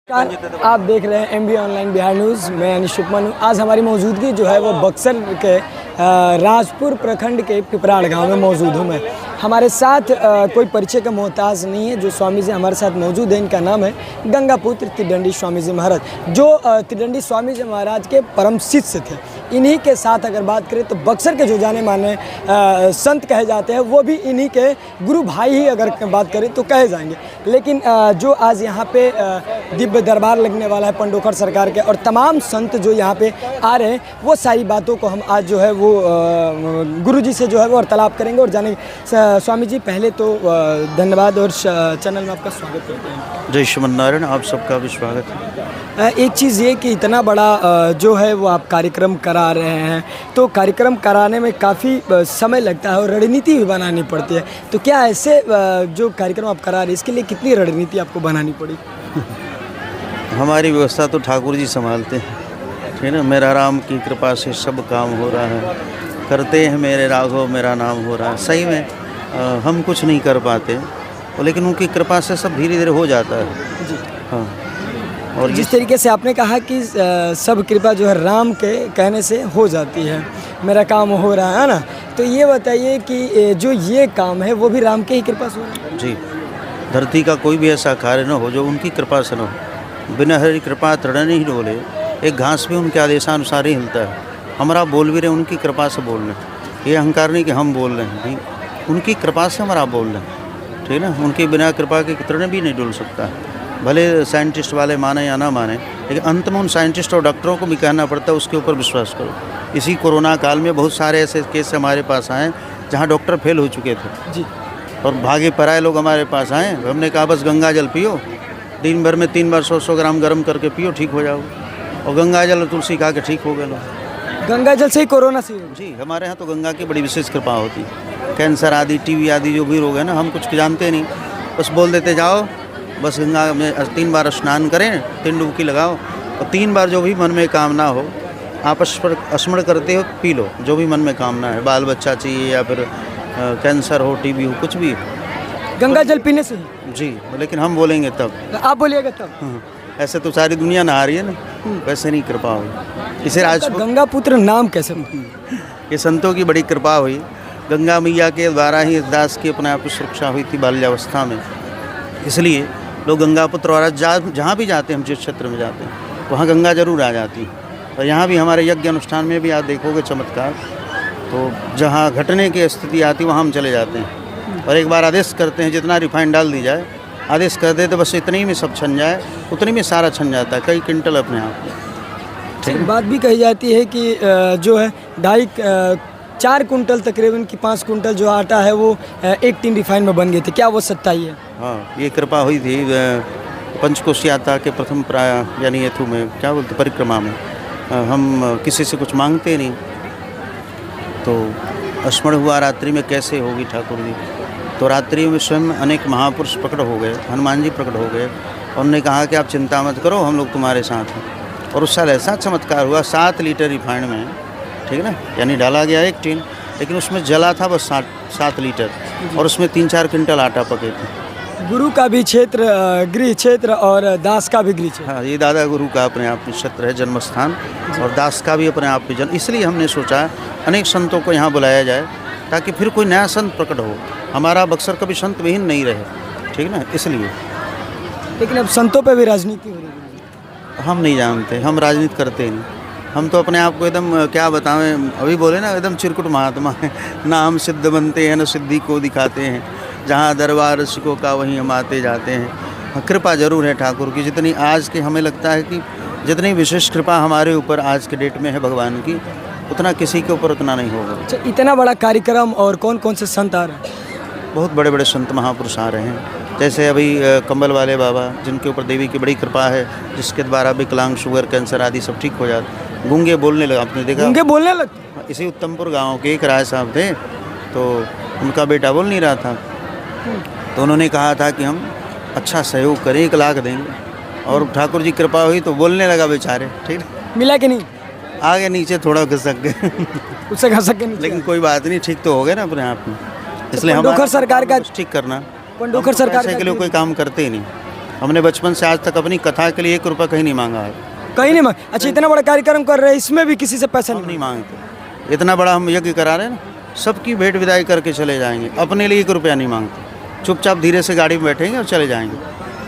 आप देख रहे हैं MB ऑनलाइन बिहार न्यूज़। मैं अनिश शुक्मन हूँ। आज हमारी मौजूदगी जो है वो बक्सर के राजपुर प्रखंड के पिपराड़ गांव में मौजूद हूँ मैं। हमारे साथ कोई परिचय का मोहताज नहीं है। जो स्वामी जी हमारे साथ मौजूद है, इनका नाम है गंगापुत्र त्रिदंडी स्वामी जी महाराज, जो त्रिदंडी स्वामी जी महाराज के परम शिष्य थे। इन्हीं के साथ अगर बात करें तो बक्सर के जो जाने माने संत कहे जाते हैं वो भी इन्हीं के गुरु भाई ही अगर बात करें तो कहे जाएंगे। लेकिन जो आज यहाँ पे दिव्य दरबार लगने वाला है पंडोखर सरकार के, और तमाम संत जो यहाँ पे आ रहे हैं, वो सारी बातों को हम आज जो है वो गुरु जी से जो है वो वार्तालाप करेंगे और जानेंगे। स्वामी जी, पहले तो धन्यवाद और चैनल में आपका स्वागत करते हैं। जय श्रीमन नारायण, आप सबका भी स्वागत है। एक चीज़ ये कि इतना बड़ा जो है वो आप कार्यक्रम करा रहे हैं, तो कार्यक्रम कराने में काफ़ी समय लगता है और रणनीति भी बनानी पड़ती है। तो क्या ऐसे जो कार्यक्रम आप करा रहे हैं, इसके लिए कितनी रणनीति आपको बनानी पड़ी? हमारी व्यवस्था तो ठाकुर जी संभालते हैं, ठीक है। मेरा राम की कृपा से सब काम हो रहा है, करते हैं मेरे राघव मेरा नाम हो रहा है। सही में हम कुछ नहीं कर पाते, लेकिन उनकी कृपा से सब धीरे धीरे हो जाता है जी। हाँ, और जिस तरीके से आपने कहा कि सब कृपा जो है राम के कहने से हो जाती है, मेरा काम हो रहा है ना, तो ये बताइए कि जो ये काम है वो भी राम के ही कृपा से हो रहा है? जी, धरती का कोई भी ऐसा कार्य न हो जो उनकी कृपा से न हो। बिना हरि कृपा तृण नहीं डोले, एक घास भी उनके आदेशानुसार ही हिलता है। हमारा बोल भी रहे उनकी कृपा से बोल रहे हैं, ये अहंकार नहीं कि हम बोल रहे हैं, नहीं, उनकी कृपा से हमारा बोल रहे हैं, ठीक है ना। उनकी बिना कृपा के तृण भी नहीं डुल सकता है। भले साइंटिस्ट वाले माने या ना माने, लेकिन अंत में उन साइंटिस्ट और डॉक्टरों को भी कहना पड़ता है उसके ऊपर विश्वास करो। इसी कोरोना काल में बहुत सारे ऐसे केस हमारे पास आए जहाँ डॉक्टर फेल हो चुके थे जी, और भागे पराए लोग हमारे पास आए। हमने कहा बस गंगा जल पियो, दिन भर में 3 बार 100 ग्राम गर्म करके पियो, ठीक हो जाओ। और गंगा जल और तुलसी खा के ठीक हो गए लोग। गंगा जल से ही कोरोना से? जी, हमारे यहाँ तो गंगा की बड़ी विशेष कृपा होती है। कैंसर आदि, टीबी आदि जो भी रोग है ना, हम कुछ जानते नहीं, बस बोल देते जाओ, बस गंगा में 3 बार स्नान करें, 3 डुबकी लगाओ, और 3 बार जो भी मन में कामना हो आप स्मरण करते हो, पी लो। जो भी मन में कामना है, बाल बच्चा चाहिए या फिर कैंसर हो, टीबी हो, कुछ भी। गंगा जल पीने से? जी, लेकिन हम बोलेंगे तब, आप बोलिएगा तब। हाँ, ऐसे तो सारी दुनिया नहा रही है ना, वैसे नहीं कृपा हुई। इसे राजपुत्र गंगापुत्र नाम कैसे? ये संतों की बड़ी कृपा हुई। गंगा मैया के द्वारा ही दास की अपने आप की सुरक्षा हुई थी बाल्यावस्था में, इसलिए लोग गंगापुत्र और जहाँ भी जाते हैं, हम जिस क्षेत्र में जाते हैं वहाँ गंगा जरूर आ जाती है। और यहाँ भी हमारे यज्ञ अनुष्ठान में भी आप देखोगे चमत्कार, तो जहाँ घटने की स्थिति आती है वहाँ हम चले जाते हैं और एक बार आदेश करते हैं जितना रिफाइंड डाल दी जाए, आदेश कर दे तो बस इतनी में सब छन जाए, उतनी में सारा छन जाता है, कई क्विंटल अपने आप में। एक बात भी कही जाती है कि जो है 4 कुंटल तकरीबन की 5 कुंटल जो आटा है वो एक टीन रिफाइंड में बन गए थे। क्या वो सच्चाई है? हाँ, ये कृपा हुई थी पंचकोश यात्रा के प्रथम यानी यथु में, क्या बोलते, परिक्रमा में। हम किसी से कुछ मांगते नहीं, तो स्मरण हुआ रात्रि में कैसे होगी ठाकुर जी। तो रात्रि में स्वयं अनेक महापुरुष प्रकट हो गए, हनुमान जी प्रकट हो गए, और उन्होंने कहा कि आप चिंता मत करो, हम लोग तुम्हारे साथ हैं। और उस साल ऐसा चमत्कार हुआ, 7 लीटर रिफाइंड में, ठीक है ना, यानी डाला गया 1 टीन, लेकिन उसमें जला था बस 7 लीटर, और उसमें 3-4 क्विंटल आटा पके थे। गुरु का भी क्षेत्र गृह क्षेत्र और दास का भी गृह क्षेत्र। हाँ, ये दादा गुरु का अपने आप में क्षेत्र है, जन्म स्थान, और दास का भी अपने आप में जन्म। इसलिए हमने सोचा अनेक संतों को यहाँ बुलाया जाए ताकि फिर कोई नया संत प्रकट हो। हमारा बक्सर कभी संत विहीन नहीं रहे, ठीक ना, इसलिए। लेकिन अब संतों पे भी राजनीति हो रही है। हम नहीं जानते, हम राजनीति करते नहीं। हम तो अपने आप को एकदम क्या बताएं, अभी बोले ना, एकदम चिरकुट महात्मा है ना। हम सिद्ध बनते हैं न सिद्धि को दिखाते हैं, जहाँ दरबार रसिकों का वहीं हम आते जाते हैं। कृपा जरूर है ठाकुर की, जितनी आज की हमें लगता है कि जितनी विशेष कृपा हमारे ऊपर आज के डेट में है भगवान की, उतना किसी के ऊपर उतना नहीं होगा। अच्छा, इतना बड़ा कार्यक्रम, और कौन कौन से संत आ रहे हैं? बहुत बड़े बड़े संत महापुरुष आ रहे हैं, जैसे अभी कंबल वाले बाबा, जिनके ऊपर देवी की बड़ी कृपा है, जिसके द्वारा विकलांग, शुगर, कैंसर आदि सब ठीक हो जाते। गूंगे बोलने लगा, आपने देखा? गूंगे बोलने लगे? इसी उत्तमपुर गांव के एक राय साहब थे, तो उनका बेटा बोल नहीं रहा था, तो उन्होंने कहा था कि हम अच्छा सहयोग करें, 1 लाख देंगे, और ठाकुर जी कृपा हुई तो बोलने लगा बेचारे, ठीक। मिला कि नहीं? आगे नीचे थोड़ा घसक गए उससे घसक के, लेकिन कोई बात नहीं, ठीक तो हो गए ना अपने आप में। इसलिए पंडोखर सरकार का ठीक करना, पंडोखर सरकार के लिए कोई काम करते ही नहीं। हमने बचपन से आज तक अपनी कथा के लिए 1 रुपया कहीं नहीं मांगा है, कहीं नहीं अच्छा, इतना बड़ा कार्यक्रम कर रहे हैं, इसमें भी किसी से पैसा हम नहीं नहीं मांगते। इतना बड़ा हम यज्ञ करा रहे हैं ना, सबकी भेंट विदाई करके चले जाएंगे, अपने लिए 1 रुपया नहीं मांगते। चुपचाप धीरे से गाड़ी में बैठेंगे और चले जाएंगे,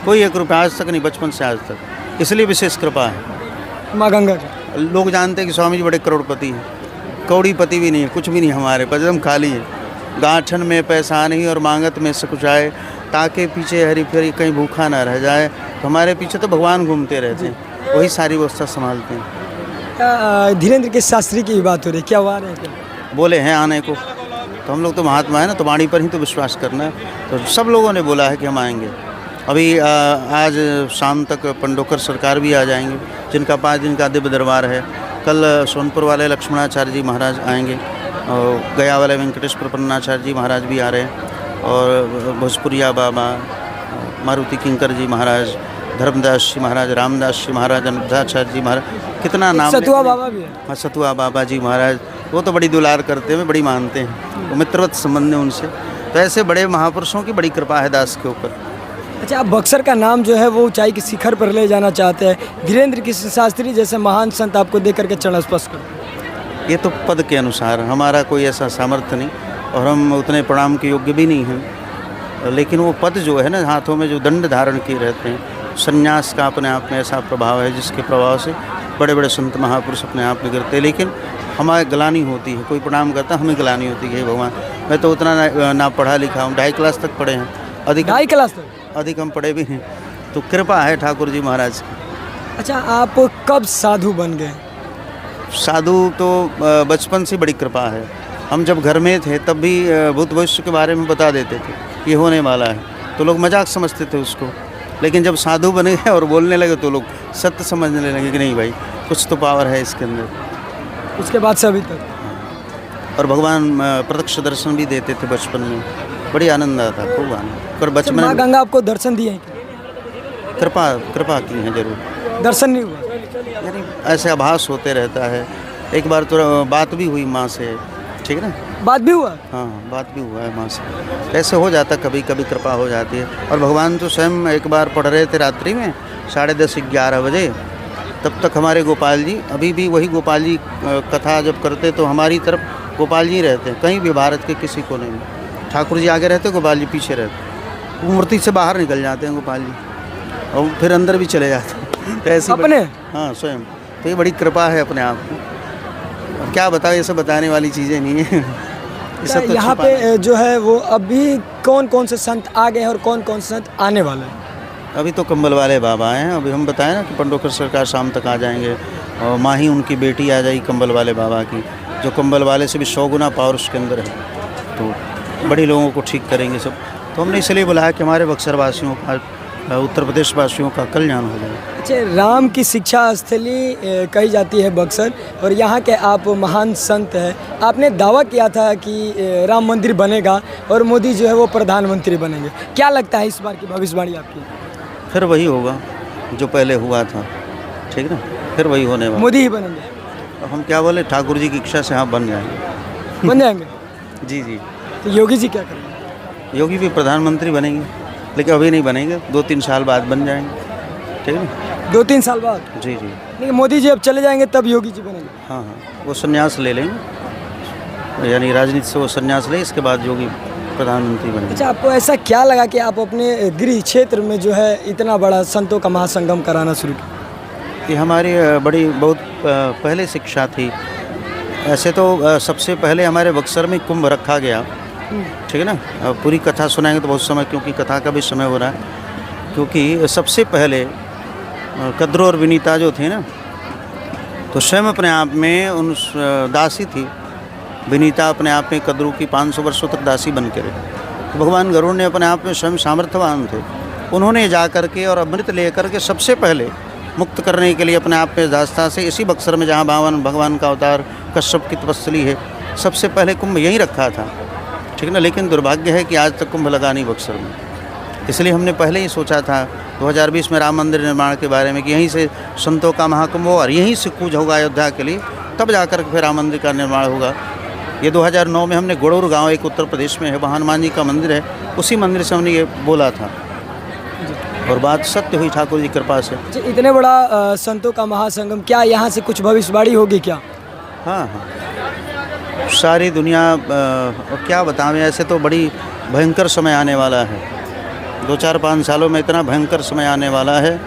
कोई 1 रुपया आज तक नहीं, बचपन से आज तक। इसलिए विशेष कृपा है माँ गंगा की। लोग जानते हैं कि स्वामी जी बड़े करोड़पति हैं, कौड़ीपति भी नहीं है, कुछ भी नहीं हमारे पास, एकदम खाली है। गांठन में पैसा नहीं और मांगत में से कुछ आए, ताके पीछे हरी फेरी कहीं भूखा ना रह जाए। तो हमारे पीछे तो भगवान घूमते रहते हैं, वही सारी व्यवस्था संभालते हैं। धीरेन्द्र के शास्त्री की बात हो रही, क्या हुआ रहे क्या? बोले हैं आने को, तो हम लोग तो महात्मा है ना, तो वाणी पर ही तो विश्वास करना है। तो सब लोगों ने बोला है कि हम आएंगे। अभी आज शाम तक पंडोकर सरकार भी आ जाएंगे, जिनका 5 दिन का दिव्य दरबार है। कल सोनपुर वाले लक्ष्मणाचार्य जी महाराज आएंगे, और गया वाले वेंकटेश प्रपन्नाचार्य जी महाराज भी आ रहे हैं, और भोजपुरिया बाबा, मारुति किंकर जी महाराज, धर्मदास जी महाराज, रामदास जी महाराज, अनुद्धाचार्य जी महाराज, कितना नाम। सतुआ बाबा भी है। हाँ, सतुआ बाबा जी महाराज, वो तो बड़ी दुलार करते हैं, बड़ी मानते हैं, वो मित्रवत संबंध है उनसे। तो ऐसे बड़े महापुरुषों की बड़ी कृपा है दास के ऊपर। अच्छा, आप बक्सर का नाम जो है वो ऊंचाई के शिखर पर ले जाना चाहते हैं। धीरेन्द्र की शास्त्री जैसे महान संत आपको देख करके चरण स्पर्श कर, ये तो पद के अनुसार, हमारा कोई ऐसा सामर्थ्य नहीं, और हम उतने प्रणाम के योग्य भी नहीं हैं। लेकिन वो पद जो है ना, हाथों में जो दंड धारण किए रहते हैं, संन्यास का अपने आप में ऐसा प्रभाव है, जिसके प्रभाव से बड़े बड़े संत महापुरुष अपने आप में गिरते हैं। लेकिन हमारे ग्लानि होती है, कोई प्रणाम करता हमें ग्लानि होती है, भगवान मैं तो उतना ना पढ़ा लिखा हूँ, 2.5 क्लास तक पढ़े हैं, अधिक 2.5 क्लास तक। अधिक हम पढ़े भी नहीं, तो कृपा है ठाकुर जी महाराज की। अच्छा, आप कब साधु बन गए? साधु तो बचपन से बड़ी कृपा है। हम जब घर में थे तब भी भूत भविष्य के बारे में बता देते थे, ये होने वाला है, तो लोग मजाक समझते थे उसको। लेकिन जब साधु बने गए और बोलने लगे तो लोग सत्य समझने लगे कि नहीं भाई, कुछ तो पावर है इसके अंदर। उसके बाद से अभी तक। और भगवान प्रत्यक्ष दर्शन भी देते थे बचपन में, बड़ी आनंद आता, खूब आनंद। पर बचपन माँ में गंगा आपको दर्शन दिए हैं? कृपा की है जरूर, दर्शन नहीं हुआ? यानी ऐसे आभास होते रहता है। एक बार तो बात भी हुई माँ से, ठीक है ना, बात भी हुआ? हाँ, बात भी हुआ है माँ से। ऐसे हो जाता, कभी कभी कृपा हो जाती है। और भगवान तो स्वयं एक बार पढ़ रहे थे रात्रि में 10:30-11 बजे, तब तक हमारे गोपाल जी, अभी भी वही गोपाल जी कथा जब करते तो हमारी तरफ गोपाल जी रहते हैं, कहीं भी भारत के किसी कोने में। ठाकुर जी आगे रहते, गोपाल जी पीछे रहते, वो मूर्ति से बाहर निकल जाते हैं गोपाल जी, और फिर अंदर भी चले जाते हैं। तो ऐसी अपने? हाँ, स्वयं। तो ये बड़ी कृपा है अपने आप में, और क्या बताओ, ये सब बताने वाली चीज़ें नहीं है। ये सब तो यहाँ पे जो है वो अभी कौन कौन से संत आ गए हैं और कौन कौन से संत आने वाले हैं? अभी तो कंबल वाले बाबा हैं, अभी हम बताएं ना कि पंडोकर सरकार शाम तक आ जाएंगे, और माँ ही उनकी बेटी आ जाएगी कंबल वाले बाबा की, जो कंबल वाले से भी 100 गुना पावर उसके अंदर है, तो बड़ी लोगों को ठीक करेंगे सब। तो हमने इसलिए बुलाया कि हमारे बक्सर वासियों का, उत्तर प्रदेश वासियों का कल्याण हो जाए। अच्छा, राम की शिक्षा स्थली कही जाती है बक्सर, और यहाँ के आप महान संत हैं। आपने दावा किया था कि राम मंदिर बनेगा और मोदी जो है वो प्रधानमंत्री बनेंगे, क्या लगता है इस बार की भविष्यवाणी आपकी? फिर वही होगा जो पहले हुआ था, ठीक ना, फिर वही होने वाला। मोदी ही बनेंगे? हम क्या बोले, ठाकुर जी की इच्छा से हाँ बन जाएंगे। बन जाएंगे? जी जी। तो योगी जी क्या करेंगे? योगी भी प्रधानमंत्री बनेंगे, लेकिन अभी नहीं बनेंगे, 2-3 साल बाद बन जाएंगे, ठीक है ना। 2-3 साल बाद? जी जी। नहीं, मोदी जी अब चले जाएंगे तब योगी जी बनेंगे? हाँ हाँ, वो संन्यास ले लेंगे, यानी राजनीति से वो संन्यास ले, इसके बाद योगी प्रधानमंत्री बनेंगे। अच्छा, आपको ऐसा क्या लगा कि आप अपने गृह क्षेत्र में जो है इतना बड़ा संतों का महासंगम कराना शुरू किया? ये हमारी बड़ी बहुत पहले शिक्षा थी। ऐसे तो सबसे पहले हमारे बक्सर में कुंभ रखा गया, ठीक है ना। अब पूरी कथा सुनाएंगे तो बहुत समय, क्योंकि कथा का भी समय हो रहा है। क्योंकि सबसे पहले कद्रू और विनीता जो थे ना, तो स्वयं अपने आप में उन दासी थी। विनीता अपने आप में कद्रू की 500 वर्षों तक दासी बन के रही। तो भगवान गरुड़ ने अपने आप में स्वयं सामर्थ्यवान थे, उन्होंने जा कर के और अमृत ले कर के सबसे पहले मुक्त करने के लिए अपने आप में दास्ता से, इसी बक्सर में जहाँ भगवान का अवतार कश्यप की तपस्ली है, सबसे पहले कुंभ यहीं रखा था, ठीक ना। लेकिन दुर्भाग्य है कि आज तक कुंभ लगा नहीं बक्सर में। इसलिए हमने पहले ही सोचा था 2020 में राम मंदिर निर्माण के बारे में कि यहीं से संतों का महाकुंभ हो और यहीं से कूच होगा अयोध्या के लिए, तब जाकर फिर राम मंदिर का निर्माण होगा। ये 2009 में हमने गुड़ौर गांव, एक उत्तर प्रदेश में है, वहाँ हनुमान जी का मंदिर है, उसी मंदिर से हमने ये बोला था। और बात सत्य हुई ठाकुर जी की कृपा से। अच्छा, इतने बड़ा संतों का महासंगम, क्या यहाँ से कुछ भविष्यवाणी होगी क्या? हाँ हाँ, सारी दुनिया और क्या बतावें, ऐसे तो बड़ी भयंकर समय आने वाला है। 2-4-5 सालों में इतना भयंकर समय आने वाला है,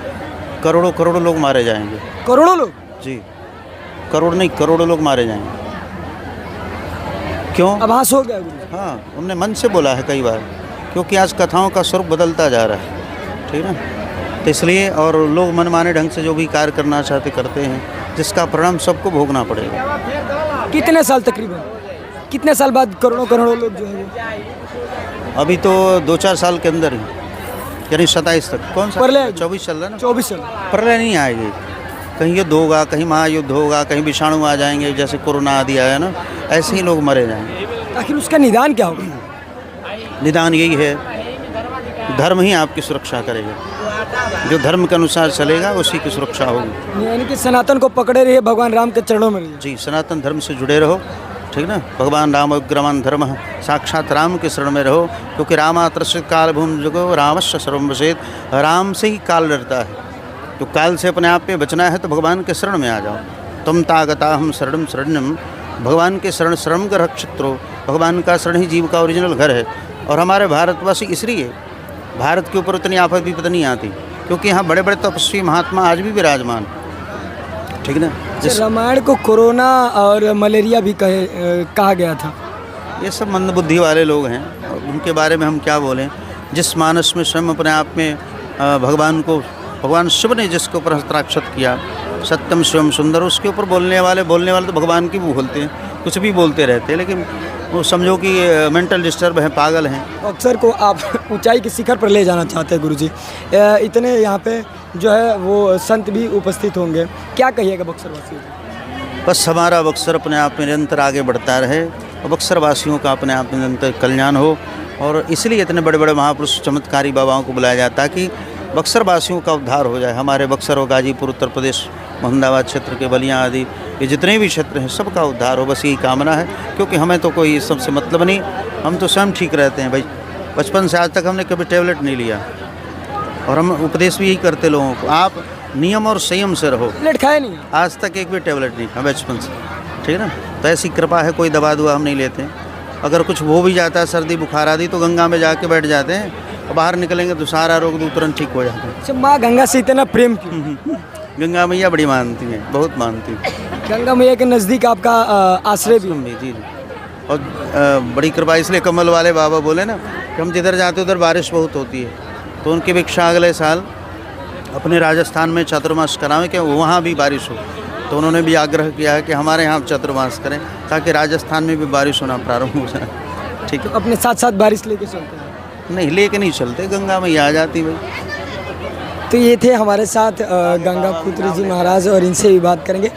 करोड़ों करोड़ों लोग मारे जाएंगे। करोड़ों लोग? जी, करोड़ नहीं, करोड़ों लोग मारे जाएंगे। क्यों? आभास हो गया गुरु? हाँ, हमने मन से बोला है कई बार, क्योंकि आज कथाओं का स्वरूप बदलता जा रहा है, ठीक है ना। तो इसलिए, और लोग मनमाने ढंग से जो भी कार्य करना चाहते करते हैं, जिसका परिणाम सबको भोगना पड़ेगा। कितने साल तकरीबन, कितने साल बाद करोड़ों करोड़ों लोग जो है अभी तो 2-4 साल के अंदर ही, यानी 27 तक। कौन सा? प्रलय? 24 चल रहा है ना। 24 साल? प्रलय नहीं आएगी, कहीं युद्ध होगा, कहीं महायुद्ध होगा, कहीं विषाणु आ जाएंगे, जैसे कोरोना आदि आया ना, ऐसे ही लोग मरे जाएंगे। आखिर उसका निदान क्या होगा? निदान यही है, धर्म ही आपकी सुरक्षा करेगा। जो धर्म के अनुसार चलेगा उसी की सुरक्षा होगी। यानी कि सनातन को पकड़े रहिए, भगवान राम के चरणों में रहिए। जी, सनातन धर्म से जुड़े रहो, ठीक ना। भगवान राम उग्रवान धर्म, साक्षात राम के शरण में रहो, क्योंकि रामात्र काल भूम जुगो रामस्य सर्वम वसेत। राम से ही काल डरता है, तो काल से अपने आप पे बचना है तो भगवान के शरण में आ जाओ। तुम तागता हम शरणम शरणम, भगवान के शरण शरण का रक्षित्रो। भगवान का शरण ही जीव का ओरिजिनल घर है। और हमारे भारतवासी इसलिए, भारत के ऊपर उतनी आफत विपद नहीं आती, क्योंकि यहाँ बड़े बड़े तपस्वी महात्मा आज भी विराजमान, ठीक ना। रामायण को कोरोना और मलेरिया भी कहा गया था। ये सब मंदबुद्धि वाले लोग हैं, और उनके बारे में हम क्या बोलें। जिस मानस में स्वयं अपने आप में भगवान को, भगवान शिव ने जिसके ऊपर हस्ताक्षर किया, सत्यम शिवम सुंदर, उसके ऊपर बोलने वाले तो भगवान की भी बोलते हैं, कुछ भी बोलते रहते हैं, लेकिन वो समझो कि मेंटल डिस्टर्ब हैं, पागल हैं। बक्सर को आप ऊंचाई के शिखर पर ले जाना चाहते हैं गुरुजी। इतने यहाँ पे जो है वो संत भी उपस्थित होंगे, क्या कहिएगा बक्सर वासियों को? बस हमारा बक्सर अपने आप में निरंतर आगे बढ़ता रहे, और बक्सर वासियों का अपने आप में निरंतर कल्याण हो। और इसलिए इतने बड़े बड़े महापुरुष चमत्कारी बाबाओं को बुलाया जाता है कि बक्सर वासियों का उद्धार हो जाए। हमारे बक्सर और गाजीपुर, उत्तर प्रदेश, मोहम्मदाबाद क्षेत्र के बलिया आदि, ये जितने भी क्षेत्र हैं सबका उद्धार हो, बस यही कामना है। क्योंकि हमें तो कोई इस सबसे मतलब नहीं, हम तो स्वयं ठीक रहते हैं भाई। बचपन से आज तक हमने कभी टैबलेट नहीं लिया, और हम उपदेश भी यही करते लोगों को, आप नियम और संयम से रहो। टैबलेट खाए नहीं? आज तक एक भी टैबलेट नहीं खाया बचपन से, ठीक है ना। तो ऐसी कृपा है, कोई दवा दुआ हम नहीं लेते। अगर कुछ हो भी जाता है, सर्दी बुखार आदि, तो गंगा में जाके बैठ जाते हैं, और बाहर निकलेंगे तो सारा रोग तुरंत ठीक हो जाता है। अच्छा, माँ गंगा से इतना प्रेम क्यों? गंगा मैया बड़ी मानती हैं, बहुत मानती हैं। गंगा मैया के नज़दीक आपका आश्रय भी? जी जी। और बड़ी कृपा इसलिए कमल वाले बाबा बोले ना कि हम जिधर जाते उधर बारिश बहुत होती है, तो उनकी भिक्षा अगले साल अपने राजस्थान में चातुर्मास करावें कि वहाँ भी बारिश हो। तो उन्होंने भी आग्रह किया है कि हमारे यहाँ चातुर्मास करें, ताकि राजस्थान में भी बारिश होना प्रारंभ हो जाए, ठीक है। तो अपने साथ साथ बारिश लेके चलते हैं? नहीं, लेके नहीं चलते, गंगा मैया आ जाती भाई। तो ये थे हमारे साथ गंगा पुत्र जी महाराज, और इनसे भी बात करेंगे।